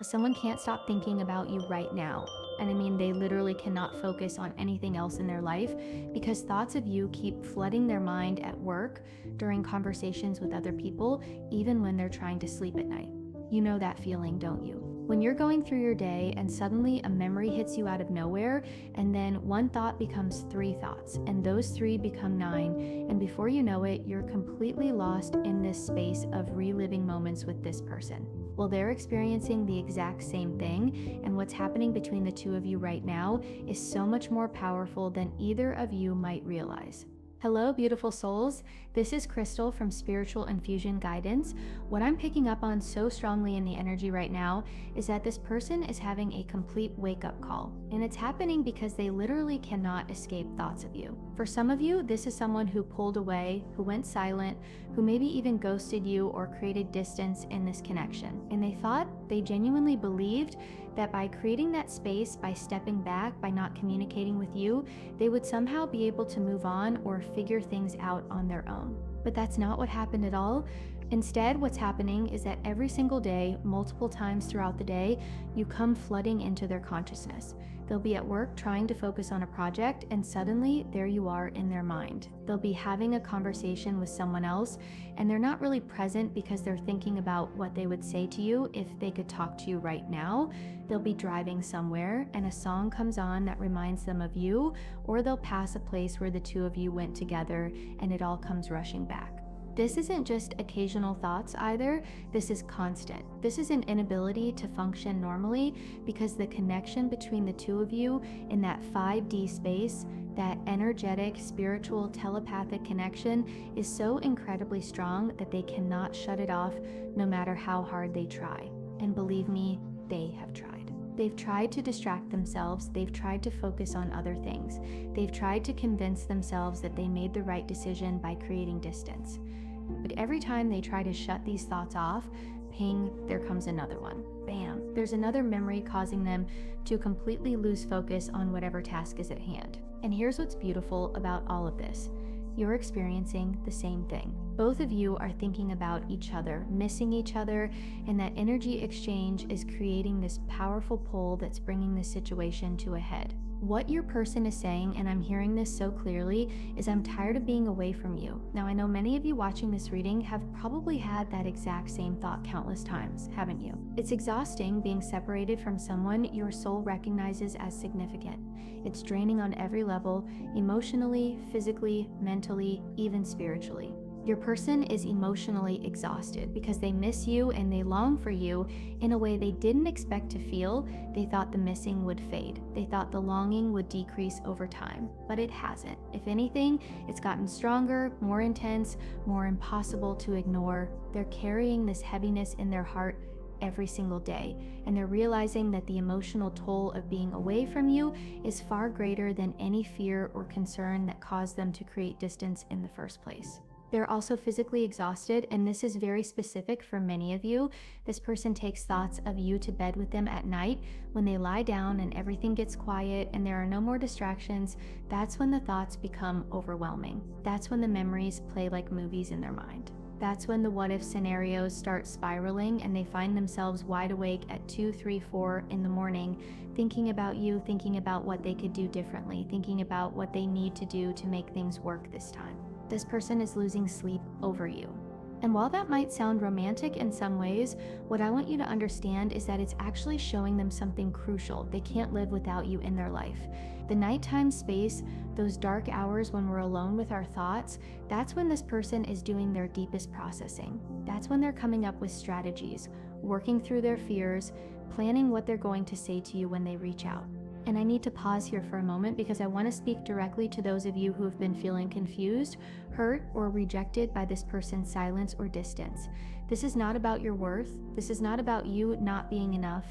Someone can't stop thinking about you right now. And I mean, they literally cannot focus on anything else in their life because thoughts of you keep flooding their mind at work, during conversations with other people, even when they're trying to sleep at night. You know that feeling, don't you? When you're going through your day and suddenly a memory hits you out of nowhere, and then one thought becomes three thoughts, and those three become nine, and before you know it, you're completely lost in this space of reliving moments with this person. Well, they're experiencing the exact same thing, and what's happening between the two of you right now is so much more powerful than either of you might realize. Hello, beautiful souls. This is Crystal from Spiritual Infusion Guidance. What I'm picking up on so strongly in the energy right now is that this person is having a complete wake-up call, and it's happening because they literally cannot escape thoughts of you. For some of you, this is someone who pulled away, who went silent, who maybe even ghosted you or created distance in this connection. And they genuinely believed that by creating that space, by stepping back, by not communicating with you, they would somehow be able to move on or figure things out on their own. But that's not what happened at all. Instead, what's happening is that every single day, multiple times throughout the day, you come flooding into their consciousness. They'll be at work trying to focus on a project, and suddenly there you are in their mind. They'll be having a conversation with someone else, and they're not really present because they're thinking about what they would say to you if they could talk to you right now. They'll be driving somewhere, and a song comes on that reminds them of you, or they'll pass a place where the two of you went together, and it all comes rushing back. This isn't just occasional thoughts either, this is constant. This is an inability to function normally because the connection between the two of you in that 5D space, that energetic, spiritual, telepathic connection is so incredibly strong that they cannot shut it off no matter how hard they try. And believe me, they have tried. They've tried to distract themselves, they've tried to focus on other things. They've tried to convince themselves that they made the right decision by creating distance. But every time they try to shut these thoughts off, ping, there comes another one. Bam, there's another memory causing them to completely lose focus on whatever task is at hand. And here's what's beautiful about all of this. You're experiencing the same thing. Both of you are thinking about each other, missing each other, and that energy exchange is creating this powerful pull that's bringing the situation to a head. What your person is saying, and I'm hearing this so clearly, is I'm tired of being away from you. Now, I know many of you watching this reading have probably had that exact same thought countless times, haven't you? It's exhausting being separated from someone your soul recognizes as significant. It's draining on every level, emotionally, physically, mentally, even spiritually. Your person is emotionally exhausted because they miss you and they long for you in a way they didn't expect to feel. They thought the missing would fade. They thought the longing would decrease over time, but it hasn't. If anything, it's gotten stronger, more intense, more impossible to ignore. They're carrying this heaviness in their heart every single day, and they're realizing that the emotional toll of being away from you is far greater than any fear or concern that caused them to create distance in the first place. They're also physically exhausted, and this is very specific for many of you. This person takes thoughts of you to bed with them at night. When they lie down and everything gets quiet and there are no more distractions, that's when the thoughts become overwhelming. That's when the memories play like movies in their mind. That's when the what-if scenarios start spiraling and they find themselves wide awake at 2, 3, 4 in the morning, thinking about you, thinking about what they could do differently, thinking about what they need to do to make things work this time. This person is losing sleep over you. And while that might sound romantic in some ways, what I want you to understand is that it's actually showing them something crucial. They can't live without you in their life. The nighttime space, those dark hours when we're alone with our thoughts, that's when this person is doing their deepest processing. That's when they're coming up with strategies, working through their fears, planning what they're going to say to you when they reach out. And I need to pause here for a moment because I want to speak directly to those of you who have been feeling confused, hurt, or rejected by this person's silence or distance. This is not about your worth. This is not about you not being enough.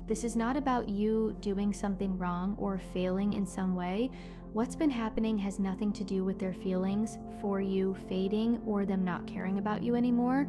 This is not about you doing something wrong or failing in some way. What's been happening has nothing to do with their feelings for you fading or them not caring about you anymore.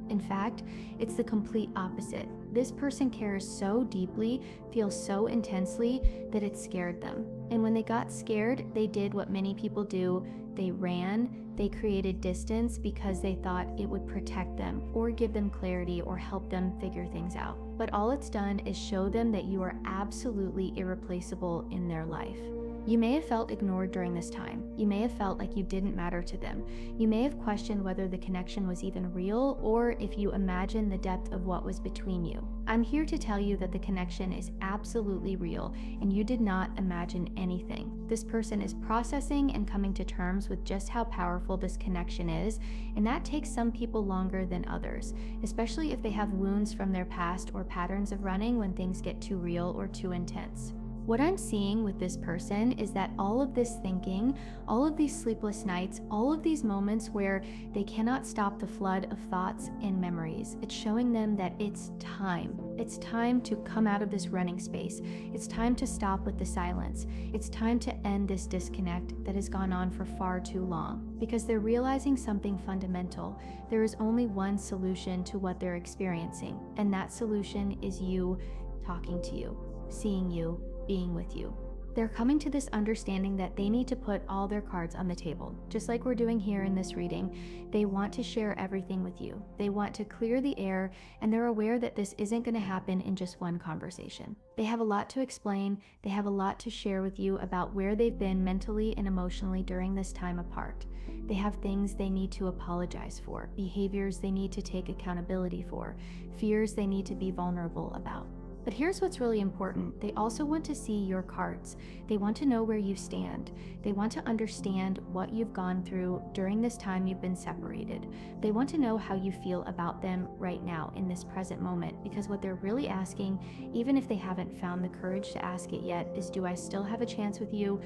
In fact, it's the complete opposite. This person cares so deeply, feels so intensely, that it scared them. And when they got scared, they did what many people do. They ran, they created distance because they thought it would protect them or give them clarity or help them figure things out. but all it's done is show them that you are absolutely irreplaceable in their life. You may have felt ignored during this time. You may have felt like you didn't matter to them. You may have questioned whether the connection was even real or if you imagined the depth of what was between you. I'm here to tell you that the connection is absolutely real and you did not imagine anything. This person is processing and coming to terms with just how powerful this connection is, and that takes some people longer than others, especially if they have wounds from their past or patterns of running when things get too real or too intense. What I'm seeing with this person is that all of this thinking, all of these sleepless nights, all of these moments where they cannot stop the flood of thoughts and memories, it's showing them that it's time. It's time to come out of this running space. It's time to stop with the silence. It's time to end this disconnect that has gone on for far too long. Because they're realizing something fundamental. There is only one solution to what they're experiencing, and that solution is you talking to you, seeing you, being with you. They're coming to this understanding that they need to put all their cards on the table. Just like we're doing here in this reading, they want to share everything with you. They want to clear the air, and they're aware that this isn't going to happen in just one conversation. They have a lot to explain. They have a lot to share with you about where they've been mentally and emotionally during this time apart. They have things they need to apologize for, behaviors they need to take accountability for, fears they need to be vulnerable about. But here's what's really important. They also want to see your cards. They want to know where you stand. They want to understand what you've gone through during this time you've been separated. They want to know how you feel about them right now in this present moment, because what they're really asking, even if they haven't found the courage to ask it yet, is, do I still have a chance with you?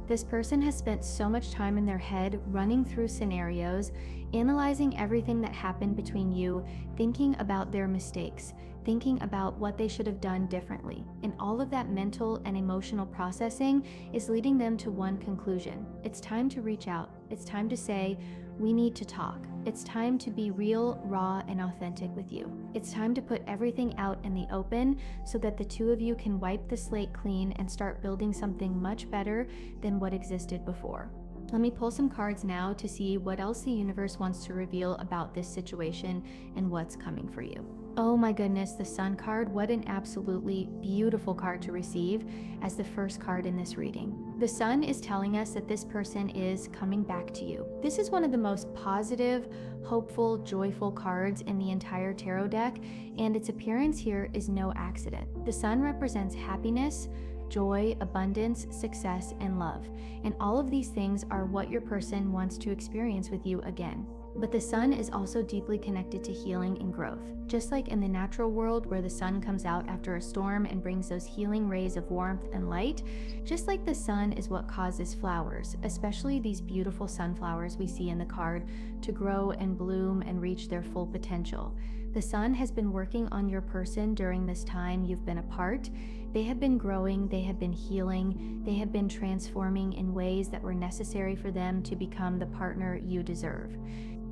This person has spent so much time in their head running through scenarios, analyzing everything that happened between you, thinking about their mistakes, thinking about what they should have done differently. And all of that mental and emotional processing is leading them to one conclusion. It's time to reach out. It's time to say, we need to talk. It's time to be real, raw, and authentic with you. It's time to put everything out in the open so that the two of you can wipe the slate clean and start building something much better than what existed before. Let me pull some cards now to see what else the universe wants to reveal about this situation and what's coming for you. Oh my goodness, the Sun card. What an absolutely beautiful card to receive as the first card in this reading. The Sun is telling us that this person is coming back to you. This is one of the most positive, hopeful, joyful cards in the entire tarot deck, and its appearance here is no accident. The Sun represents happiness, joy, abundance, success, and love. And all of these things are what your person wants to experience with you again. But the sun is also deeply connected to healing and growth. Just like in the natural world where the sun comes out after a storm and brings those healing rays of warmth and light, just like the sun is what causes flowers, especially these beautiful sunflowers we see in the card, to grow and bloom and reach their full potential. The sun has been working on your person during this time you've been apart. They have been growing, they have been healing, they have been transforming in ways that were necessary for them to become the partner you deserve.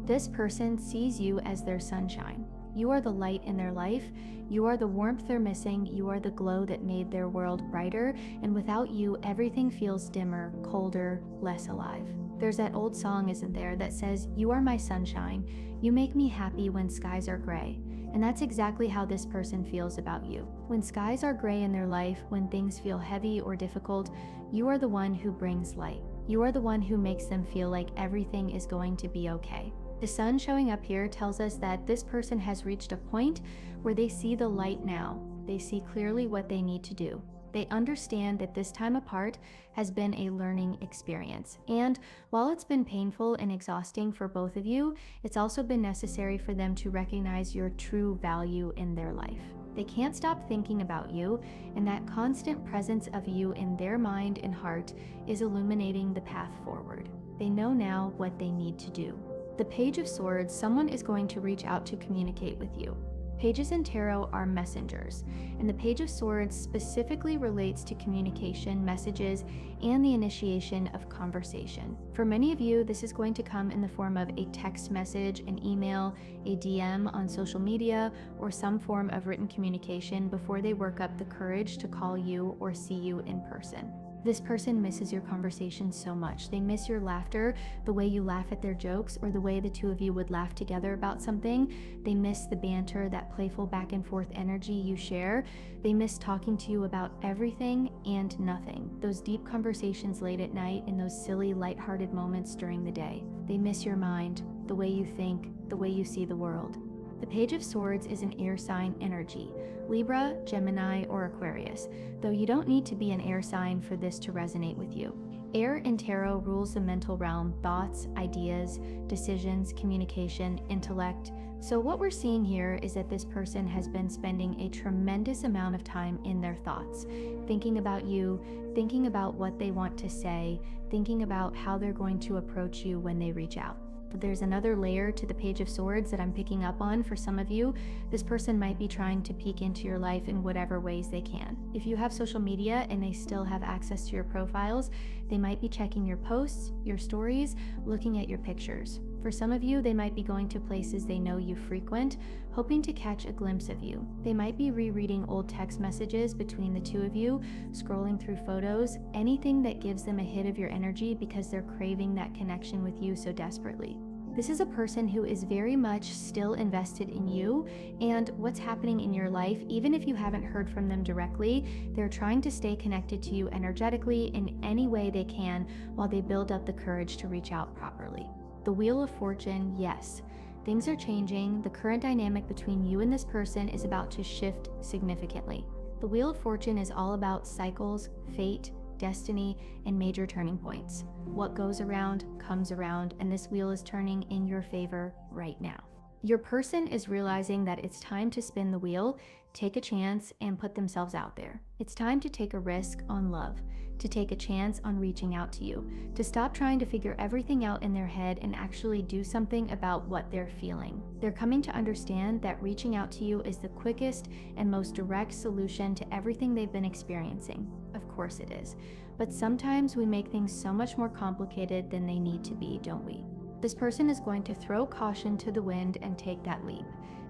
This person sees you as their sunshine. You are the light in their life. You are the warmth they're missing. You are the glow that made their world brighter. And without you, everything feels dimmer, colder, less alive. There's that old song, isn't there, that says, "You are my sunshine. You make me happy when skies are gray." And that's exactly how this person feels about you. When skies are gray in their life, when things feel heavy or difficult, you are the one who brings light. You are the one who makes them feel like everything is going to be okay. The sun showing up here tells us that this person has reached a point where they see the light now. They see clearly what they need to do. They understand that this time apart has been a learning experience. And while it's been painful and exhausting for both of you, it's also been necessary for them to recognize your true value in their life. They can't stop thinking about you, and that constant presence of you in their mind and heart is illuminating the path forward. They know now what they need to do. The Page of Swords, someone is going to reach out to communicate with you. Pages in tarot are messengers, and the Page of Swords specifically relates to communication, messages, and the initiation of conversation. For many of you, this is going to come in the form of a text message, an email, a DM on social media, or some form of written communication before they work up the courage to call you or see you in person. This person misses your conversation so much. They miss your laughter, the way you laugh at their jokes, or the way the two of you would laugh together about something. They miss the banter, that playful back and forth energy you share. They miss talking to you about everything and nothing. Those deep conversations late at night and those silly, lighthearted moments during the day. They miss your mind, the way you think, the way you see the world. The Page of Swords is an air sign energy, Libra, Gemini, or Aquarius, though you don't need to be an air sign for this to resonate with you. Air in tarot rules the mental realm, thoughts, ideas, decisions, communication, intellect. So what we're seeing here is that this person has been spending a tremendous amount of time in their thoughts, thinking about you, thinking about what they want to say, thinking about how they're going to approach you when they reach out. But there's another layer to the Page of Swords that I'm picking up on for some of you. This person might be trying to peek into your life in whatever ways they can. If you have social media and they still have access to your profiles, they might be checking your posts, your stories, looking at your pictures. For some of you, they might be going to places they know you frequent, hoping to catch a glimpse of you. They might be rereading old text messages between the two of you, scrolling through photos, anything that gives them a hit of your energy because they're craving that connection with you so desperately. This is a person who is very much still invested in you and what's happening in your life. Even if you haven't heard from them directly, they're trying to stay connected to you energetically in any way they can while they build up the courage to reach out properly. The Wheel of Fortune, yes. Things are changing. The current dynamic between you and this person is about to shift significantly. The Wheel of Fortune is all about cycles, fate, destiny, and major turning points. What goes around comes around, and this wheel is turning in your favor right now. Your person is realizing that it's time to spin the wheel, take a chance, and put themselves out there. It's time to take a risk on love, to take a chance on reaching out to you, to stop trying to figure everything out in their head and actually do something about what they're feeling. They're coming to understand that reaching out to you is the quickest and most direct solution to everything they've been experiencing. Of course it is. But sometimes we make things so much more complicated than they need to be, don't we? This person is going to throw caution to the wind and take that leap.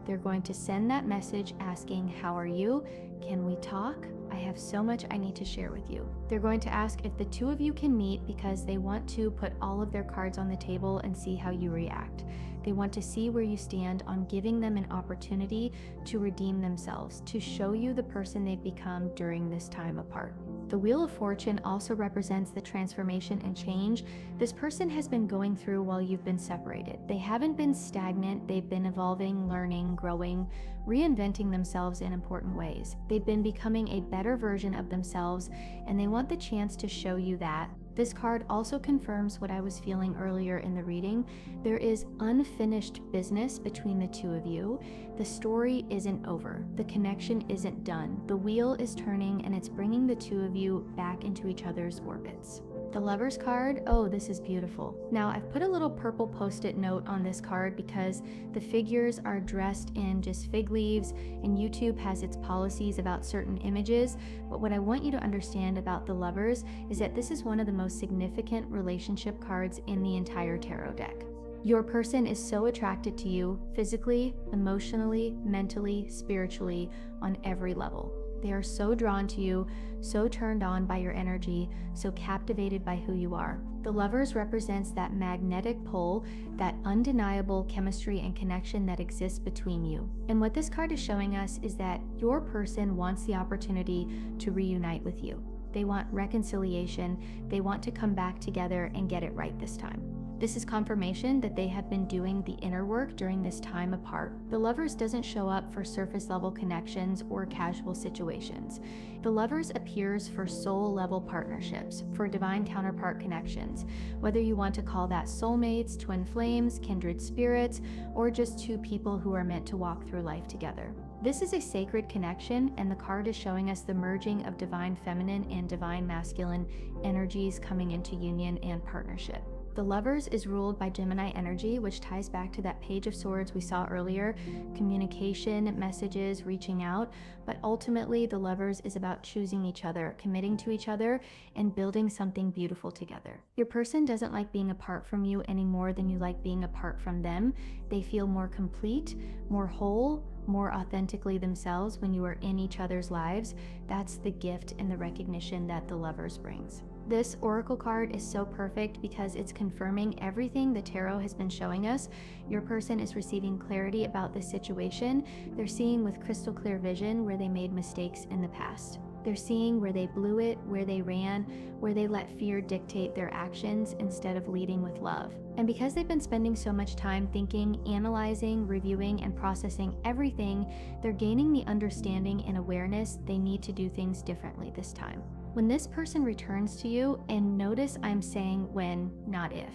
They're going to send that message asking, "How are you? Can we talk? I have so much I need to share with you." They're going to ask if the two of you can meet because they want to put all of their cards on the table and see how you react. They want to see where you stand on giving them an opportunity to redeem themselves, to show you the person they've become during this time apart. The Wheel of Fortune also represents the transformation and change this person has been going through while you've been separated. They haven't been stagnant, they've been evolving, learning, growing, reinventing themselves in important ways. They've been becoming a better version of themselves, and they want the chance to show you that. This card also confirms what I was feeling earlier in the reading. There is unfinished business between the two of you. The story isn't over. The connection isn't done. The wheel is turning and it's bringing the two of you back into each other's orbits. The Lovers card, oh, this is beautiful. Now, I've put a little purple post-it note on this card because the figures are dressed in just fig leaves, and YouTube has its policies about certain images. But what I want you to understand about the Lovers is that this is one of the most significant relationship cards in the entire tarot deck. Your person is so attracted to you physically, emotionally, mentally, spiritually, on every level. They are so drawn to you, so turned on by your energy, so captivated by who you are. The Lovers represents that magnetic pull, that undeniable chemistry and connection that exists between you. And what this card is showing us is that your person wants the opportunity to reunite with you. They want reconciliation. They want to come back together and get it right this time. This is confirmation that they have been doing the inner work during this time apart. The Lovers doesn't show up for surface level connections or casual situations. The Lovers appears for soul level partnerships, for divine counterpart connections, whether you want to call that soulmates, twin flames, kindred spirits, or just two people who are meant to walk through life together. This is a sacred connection, and the card is showing us the merging of divine feminine and divine masculine energies coming into union and partnership. The Lovers is ruled by Gemini energy, which ties back to that Page of Swords we saw earlier, communication, messages, reaching out, but ultimately the Lovers is about choosing each other, committing to each other, and building something beautiful together. Your person doesn't like being apart from you any more than you like being apart from them. They feel more complete, more whole, more authentically themselves when you are in each other's lives, that's the gift and the recognition that the Lovers brings. This oracle card is so perfect because it's confirming everything the tarot has been showing us. Your person is receiving clarity about the situation. They're seeing with crystal clear vision where they made mistakes in the past. They're seeing where they blew it, where they ran, where they let fear dictate their actions instead of leading with love. And because they've been spending so much time thinking, analyzing, reviewing, and processing everything, they're gaining the understanding and awareness they need to do things differently this time. When this person returns to you, and notice I'm saying when, not if,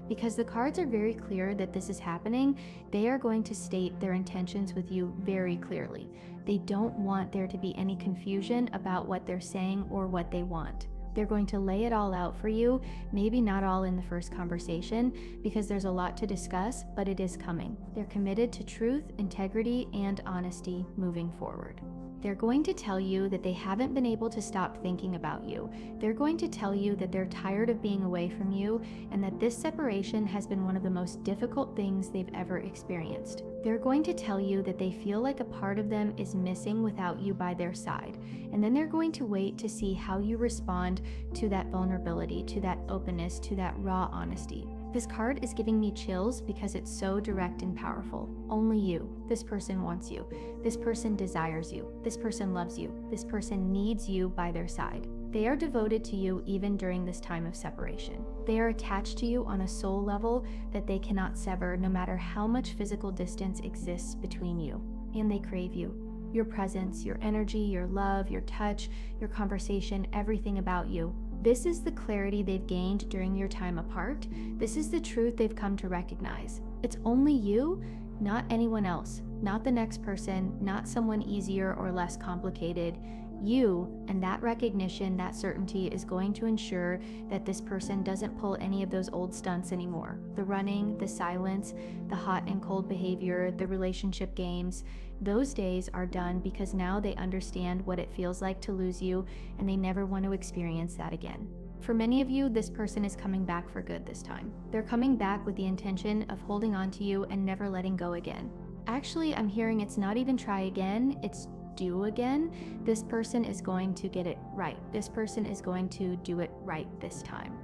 because the cards are very clear that this is happening, they are going to state their intentions with you very clearly. They don't want there to be any confusion about what they're saying or what they want. They're going to lay it all out for you, maybe not all in the first conversation, because there's a lot to discuss, but it is coming. They're committed to truth, integrity, and honesty moving forward. They're going to tell you that they haven't been able to stop thinking about you. They're going to tell you that they're tired of being away from you and that this separation has been one of the most difficult things they've ever experienced. They're going to tell you that they feel like a part of them is missing without you by their side. And then they're going to wait to see how you respond to that vulnerability, to that openness, to that raw honesty. This card is giving me chills because it's so direct and powerful. Only you. This person wants you. This person desires you. This person loves you. This person needs you by their side. They are devoted to you even during this time of separation. They are attached to you on a soul level that they cannot sever no matter how much physical distance exists between you. And they crave you. Your presence, your energy, your love, your touch, your conversation, everything about you. This is the clarity they've gained during your time apart. This is the truth they've come to recognize. It's only you, not anyone else, not the next person, not someone easier or less complicated. You, and that recognition, that certainty is going to ensure that this person doesn't pull any of those old stunts anymore. The running, the silence, the hot and cold behavior, the relationship games, those days are done because now they understand what it feels like to lose you and they never want to experience that again. For many of you, this person is coming back for good this time. They're coming back with the intention of holding on to you and never letting go again. Actually, I'm hearing it's not even try again, it's do again. This person is going to get it right. This person is going to do it right this time.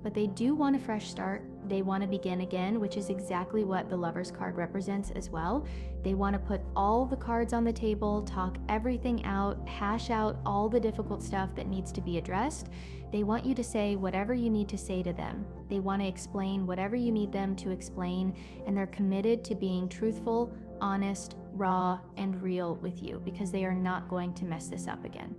But they do want a fresh start. They want to begin again, which is exactly what the Lovers card represents as well. They want to put all the cards on the table, talk everything out, hash out all the difficult stuff that needs to be addressed. They want you to say whatever you need to say to them. They want to explain whatever you need them to explain, and they're committed to being truthful, honest, raw, and real with you because they are not going to mess this up again.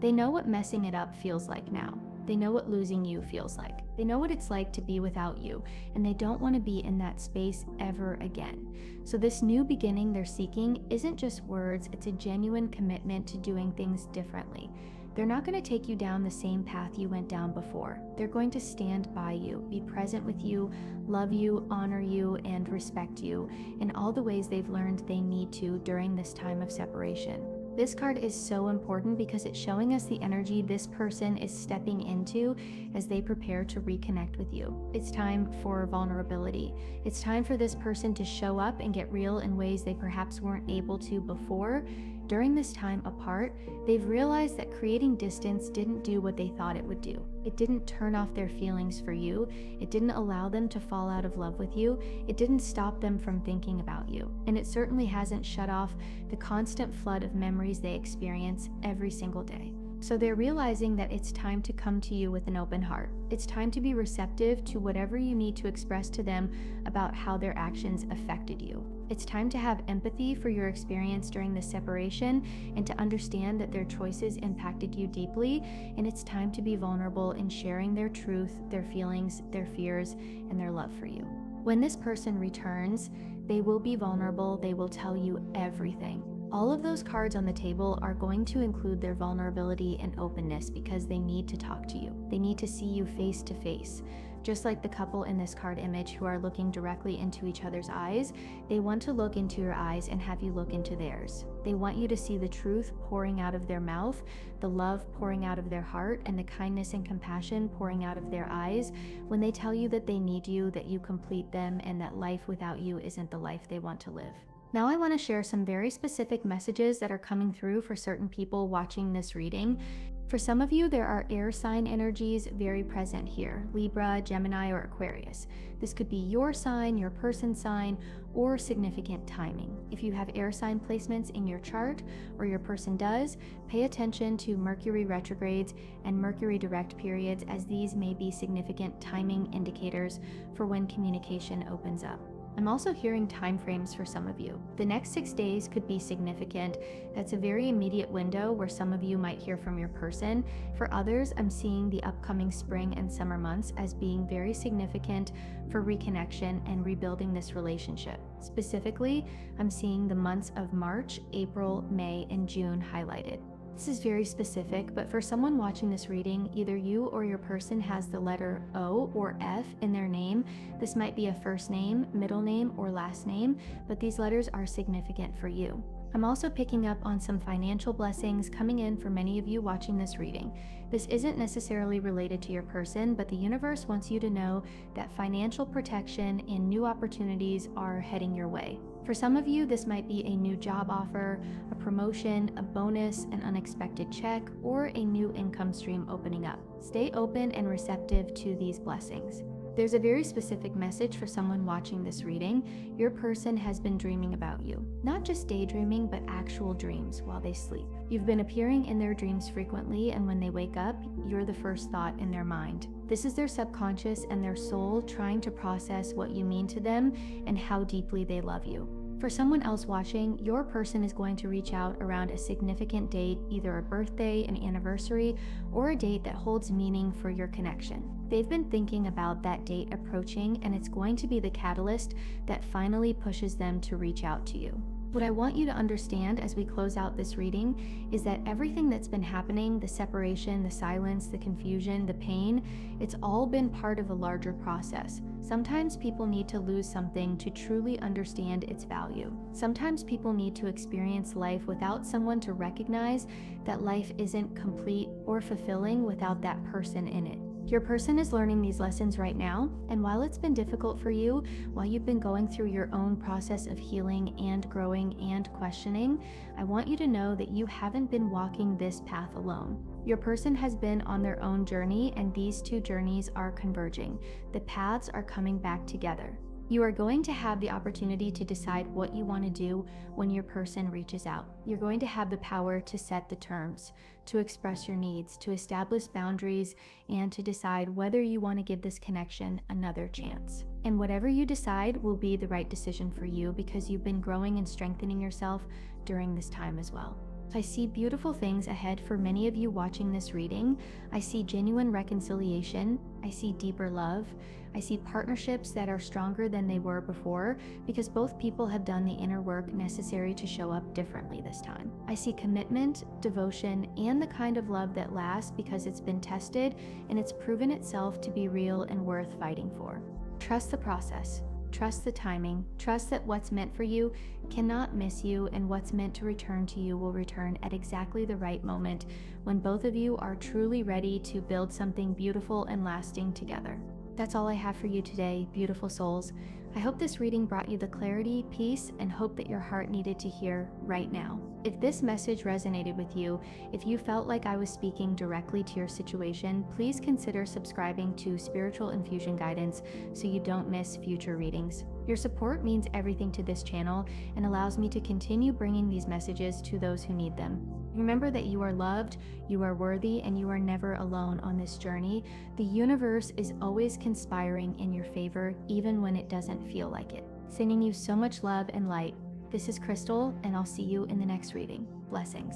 They know what messing it up feels like now. They know what losing you feels like. They know what it's like to be without you, and they don't want to be in that space ever again. So this new beginning they're seeking isn't just words, it's a genuine commitment to doing things differently. They're not going to take you down the same path you went down before. They're going to stand by you, be present with you, love you, honor you, and respect you in all the ways they've learned they need to during this time of separation. This card is so important because it's showing us the energy this person is stepping into as they prepare to reconnect with you. It's time for vulnerability. It's time for this person to show up and get real in ways they perhaps weren't able to before. During this time apart, they've realized that creating distance didn't do what they thought it would do. It didn't turn off their feelings for you. It didn't allow them to fall out of love with you. It didn't stop them from thinking about you. And it certainly hasn't shut off the constant flood of memories they experience every single day. So they're realizing that it's time to come to you with an open heart. It's time to be receptive to whatever you need to express to them about how their actions affected you. It's time to have empathy for your experience during the separation and to understand that their choices impacted you deeply, and it's time to be vulnerable in sharing their truth, their feelings, their fears, and their love for you. When this person returns, they will be vulnerable, they will tell you everything. All of those cards on the table are going to include their vulnerability and openness because they need to talk to you. They need to see you face to face. Just like the couple in this card image who are looking directly into each other's eyes, they want to look into your eyes and have you look into theirs. They want you to see the truth pouring out of their mouth, the love pouring out of their heart, and the kindness and compassion pouring out of their eyes when they tell you that they need you, that you complete them, and that life without you isn't the life they want to live. Now I want to share some very specific messages that are coming through for certain people watching this reading. For some of you, there are air sign energies very present here: Libra, Gemini, or Aquarius. This could be your sign, your person's sign, or significant timing. If you have air sign placements in your chart, or your person does, pay attention to Mercury retrogrades and Mercury direct periods, as these may be significant timing indicators for when communication opens up. I'm also hearing time frames for some of you. The next 6 days could be significant. That's a very immediate window where some of you might hear from your person. For others, I'm seeing the upcoming spring and summer months as being very significant for reconnection and rebuilding this relationship. Specifically, I'm seeing the months of March, April, May, and June highlighted. This is very specific, but for someone watching this reading, either you or your person has the letter O or F in their name. This might be a first name, middle name, or last name, but these letters are significant for you. I'm also picking up on some financial blessings coming in for many of you watching this reading. This isn't necessarily related to your person, but the universe wants you to know that financial protection and new opportunities are heading your way. For some of you, this might be a new job offer, a promotion, a bonus, an unexpected check, or a new income stream opening up. Stay open and receptive to these blessings. There's a very specific message for someone watching this reading. Your person has been dreaming about you. Not just daydreaming, but actual dreams while they sleep. You've been appearing in their dreams frequently, and when they wake up, you're the first thought in their mind. This is their subconscious and their soul trying to process what you mean to them and how deeply they love you. For someone else watching, your person is going to reach out around a significant date, either a birthday, an anniversary, or a date that holds meaning for your connection. They've been thinking about that date approaching, and it's going to be the catalyst that finally pushes them to reach out to you. What I want you to understand as we close out this reading is that everything that's been happening, the separation, the silence, the confusion, the pain, it's all been part of a larger process. Sometimes people need to lose something to truly understand its value. Sometimes people need to experience life without someone to recognize that life isn't complete or fulfilling without that person in it. Your person is learning these lessons right now, and while it's been difficult for you, while you've been going through your own process of healing and growing and questioning, I want you to know that you haven't been walking this path alone. Your person has been on their own journey, and these two journeys are converging. The paths are coming back together. You are going to have the opportunity to decide what you want to do when your person reaches out. You're going to have the power to set the terms, to express your needs, to establish boundaries, and to decide whether you want to give this connection another chance. And whatever you decide will be the right decision for you, because you've been growing and strengthening yourself during this time as well. I see beautiful things ahead for many of you watching this reading. I see genuine reconciliation. I see deeper love. I see partnerships that are stronger than they were before, because both people have done the inner work necessary to show up differently this time. I see commitment, devotion, and the kind of love that lasts because it's been tested and it's proven itself to be real and worth fighting for. Trust the process. Trust the timing. Trust that what's meant for you cannot miss you, and what's meant to return to you will return at exactly the right moment, when both of you are truly ready to build something beautiful and lasting together. That's all I have for you today, beautiful souls. I hope this reading brought you the clarity, peace, and hope that your heart needed to hear right now. If this message resonated with you, if you felt like I was speaking directly to your situation, please consider subscribing to Spiritual Infusion Guidance so you don't miss future readings. Your support means everything to this channel and allows me to continue bringing these messages to those who need them. Remember that you are loved, you are worthy, and you are never alone on this journey. The universe is always conspiring in your favor, even when it doesn't feel like it. Sending you so much love and light. This is Crystal, and I'll see you in the next reading. Blessings.